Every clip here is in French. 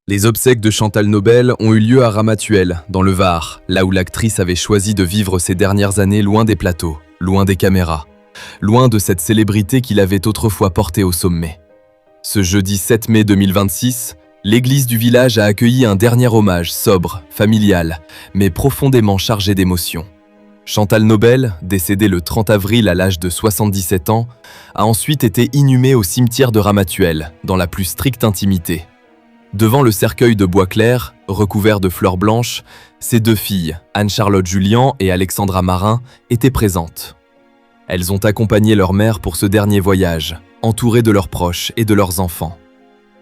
Les obsèques de Chantal Nobel ont eu lieu à Ramatuelle, dans le Var, là où l'actrice avait choisi de vivre ses dernières années loin des plateaux, loin des caméras, loin de cette célébrité qu'il avait autrefois portée au sommet. Ce jeudi 7 mai 2026, l'église du village a accueilli un dernier hommage sobre, familial, mais profondément chargé d'émotions. Chantal Nobel, décédée le 30 avril à l'âge de 77 ans, a ensuite été inhumée au cimetière de Ramatuelle, dans la plus stricte intimité. Devant le cercueil de bois clair, recouvert de fleurs blanches, ses deux filles, Anne-Charlotte Jullian et Alexandra Marin, étaient présentes. Elles ont accompagné leur mère pour ce dernier voyage, entourées de leurs proches et de leurs enfants.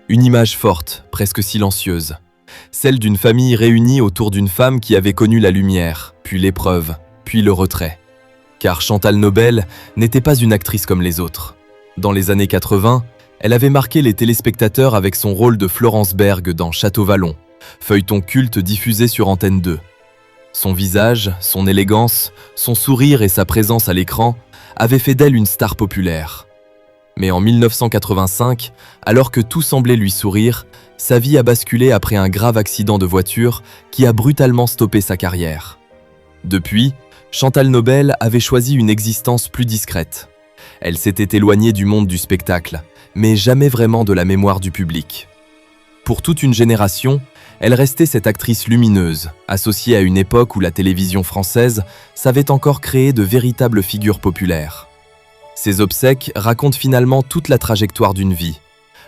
Une image forte, presque silencieuse, celle d'une famille réunie autour d'une femme qui avait connu la lumière, puis l'épreuve, puis le retrait. Car Chantal Nobel n'était pas une actrice comme les autres. Dans les années 80, elle avait marqué les téléspectateurs avec son rôle de Florence Berg dans Château Vallon, feuilleton culte diffusé sur Antenne 2. Son visage, son élégance, son sourire et sa présence à l'écran avaient fait d'elle une star populaire. Mais en 1985, alors que tout semblait lui sourire, sa vie a basculé après un grave accident de voiture qui a brutalement stoppé sa carrière. Depuis, Chantal Nobel avait choisi une existence plus discrète. Elle s'était éloignée du monde du spectacle, mais jamais vraiment de la mémoire du public. Pour toute une génération, elle restait cette actrice lumineuse, associée à une époque où la télévision française savait encore créer de véritables figures populaires. Ses obsèques racontent finalement toute la trajectoire d'une vie.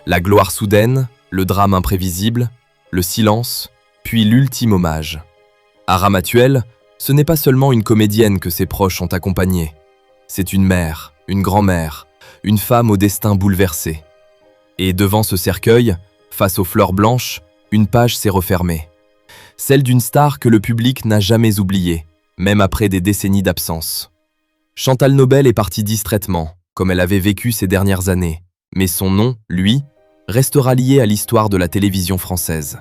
La gloire soudaine, le drame imprévisible, le silence, puis l'ultime hommage. À Ramatuelle, ce n'est pas seulement une comédienne que ses proches ont accompagnée. C'est une mère, une grand-mère, une femme au destin bouleversé. Et devant ce cercueil, face aux fleurs blanches, une page s'est refermée. Celle d'une star que le public n'a jamais oubliée, même après des décennies d'absence. Chantal Nobel est partie distraitement, comme elle avait vécu ces dernières années. Mais son nom, lui, restera lié à l'histoire de la télévision française.